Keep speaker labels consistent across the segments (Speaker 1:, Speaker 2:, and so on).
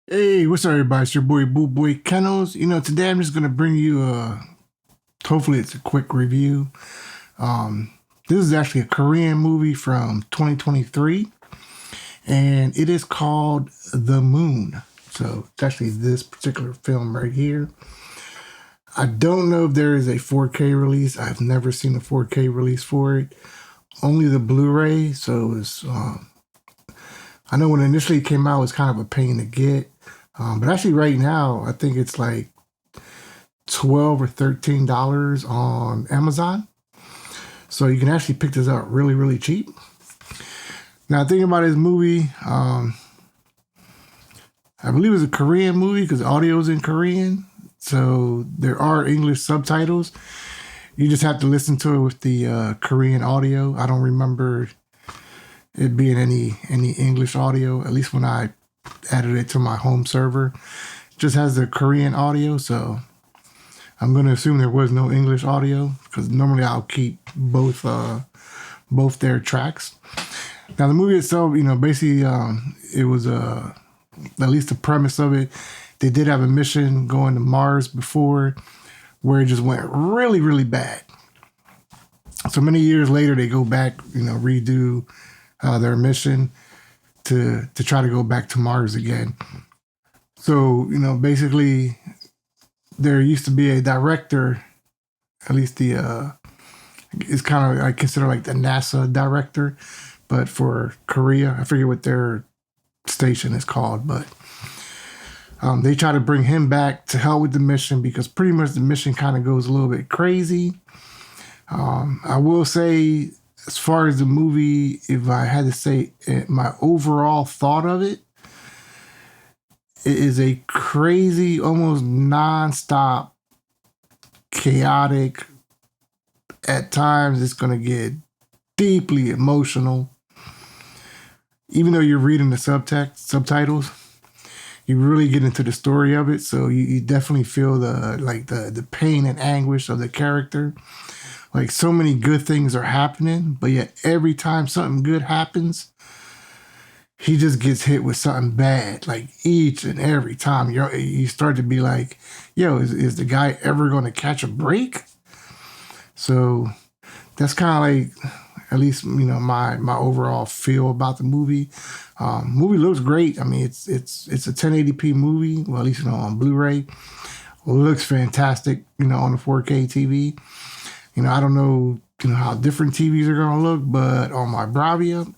Speaker 1: Hey, what's up, everybody? It's your boy BULLBOYKENNELS. Today I'm just gonna bring you hopefully it's a quick review. Um, this is actually a Korean movie from 2023, and it is called The Moon. So it's actually this particular film right here. I don't know if there is a 4K release. I've never seen a 4K release for it. Only the Blu-ray. So it's I know when it initially came out, it was kind of a pain to get. But actually, right now, I think it's like 12 or $13 on Amazon. So you can actually pick this up really, really cheap. Now, thinking about this movie, I believe it's a Korean movie because the audio is in Korean. So there are English subtitles. You just have to listen to it with the Korean audio. I don't remember it being any English audio, at least when I added it to my home server. It just has the Korean audio, so I'm going to assume there was no English audio because normally I'll keep both their tracks. Now the movie itself, basically it was at least the premise of it. They did have a mission going to Mars before, where it just went really really bad. So many years later, they go back, redo their mission to try to go back to Mars again. So basically there used to be a director, at least the it's kind of I consider like the NASA director, but for Korea, I forget what their station is called, but they try to bring him back to help with the mission because pretty much the mission kind of goes a little bit crazy. I will say, as far as the movie, if I had to say my overall thought of it, it is a crazy, almost nonstop, chaotic. At times, it's going to get deeply emotional. Even though you're reading the subtitles, you really get into the story of it. So you definitely feel the pain and anguish of the character. Like so many good things are happening, but yet every time something good happens, he just gets hit with something bad. Like each and every time, you start to be like, "Yo, is the guy ever going to catch a break?" So that's kind of like, at least my overall feel about the movie. Movie looks great. I mean, it's a 1080p movie. Well, at least on Blu-ray, looks fantastic. On the 4K TV. I don't know, how different TVs are gonna look, but on my Bravia,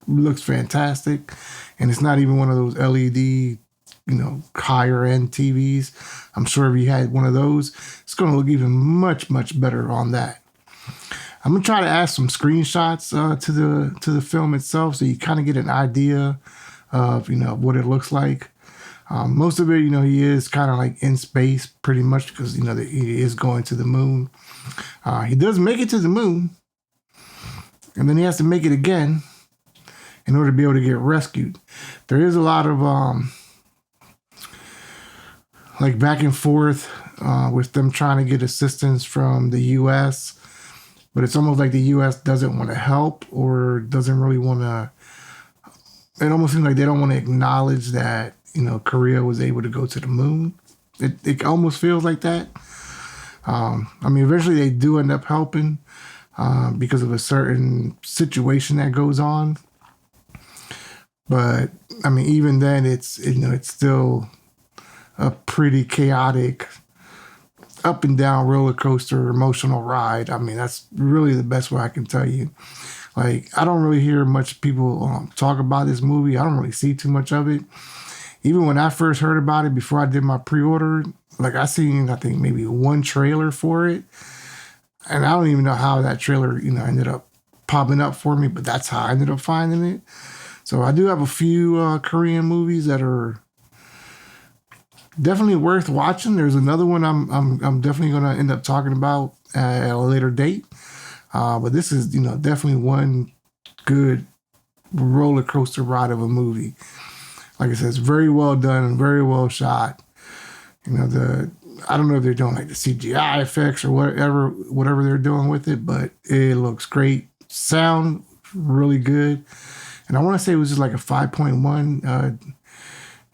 Speaker 1: looks fantastic, and it's not even one of those LED, higher end TVs. I'm sure if you had one of those, it's gonna look even much much better on that. I'm gonna try to add some screenshots to the film itself, so you kind of get an idea of what it looks like. Most of it, he is kind of like in space pretty much because he is going to the moon. He does make it to the moon, and then he has to make it again in order to be able to get rescued. There is a lot of like back and forth with them trying to get assistance from the U.S., but it's almost like the U.S. doesn't want to help or doesn't really want to. It almost seems like they don't want to acknowledge that Korea was able to go to the moon. It almost feels like that. I mean, eventually they do end up helping because of a certain situation that goes on. But I mean, even then, it's still a pretty chaotic, up and down roller coaster emotional ride. I mean, that's really the best way I can tell you. Like, I don't really hear much people talk about this movie. I don't really see too much of it. Even when I first heard about it before I did my pre-order, like I think maybe one trailer for it, and I don't even know how that trailer ended up popping up for me, but that's how I ended up finding it. So I do have a few Korean movies that are definitely worth watching. There's another one I'm definitely gonna end up talking about at a later date, but this is definitely one good roller coaster ride of a movie. Like I said, it's very well done, very well shot. I don't know if they're doing like the CGI effects or whatever they're doing with it, but it looks great. Sound really good, and I want to say it was just like a 5.1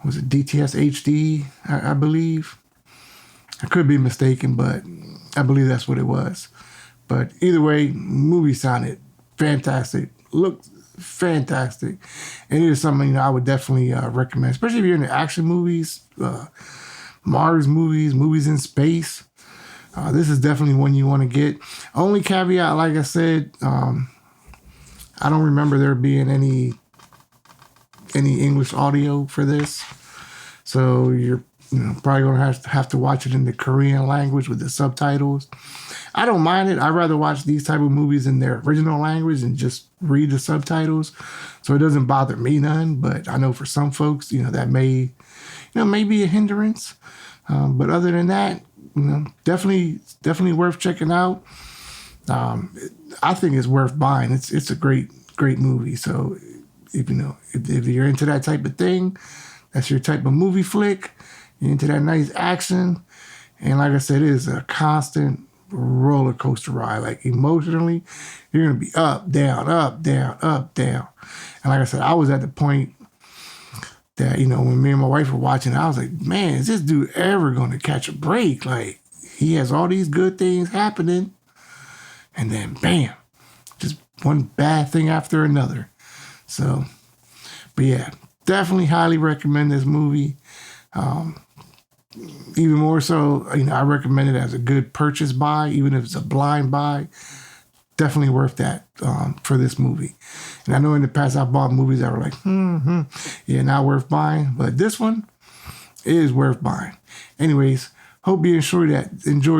Speaker 1: was it DTS HD, I believe. I could be mistaken, but I believe that's what it was. But either way, movie sounded fantastic, looked fantastic, and it is something I would definitely recommend, especially if you're into action movies, Mars movies, movies in space. This is definitely one you want to get. Only caveat, like I said, I don't remember there being any English audio for this, so you're probably gonna have to watch it in the Korean language with the subtitles. I don't mind it. I'd rather watch these type of movies in their original language and just read the subtitles, so it doesn't bother me none. But I know for some folks, that may be a hindrance. But other than that, definitely worth checking out. I think it's worth buying. It's a great movie. So if you're into that type of thing, that's your type of movie flick. You're into that nice action, and like I said, it is a constant roller coaster ride. Like emotionally, you're gonna be up, down, up, down, up, down. And like I said, I was at the point that when me and my wife were watching, I was like, man, is this dude ever gonna catch a break? Like, he has all these good things happening, and then bam, just one bad thing after another. So, but yeah, definitely highly recommend this movie. Even more so, I recommend it as a good purchase buy, even if it's a blind buy. Definitely worth that for this movie. And I know in the past I've bought movies that were like, yeah, not worth buying. But this one is worth buying. Anyways, hope you enjoyed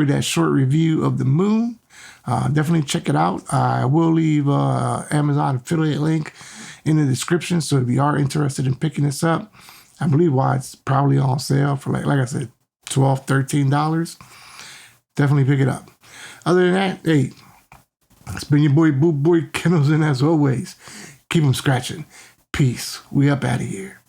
Speaker 1: that short review of The Moon. Definitely check it out. I will leave Amazon affiliate link in the description. So if you are interested in picking this up, I believe it's probably on sale for like I said, $12, $13. Definitely pick it up. Other than that, hey, it's been your boy BULLBOYKENNELS, and as always, keep them scratching. Peace. We up out of here.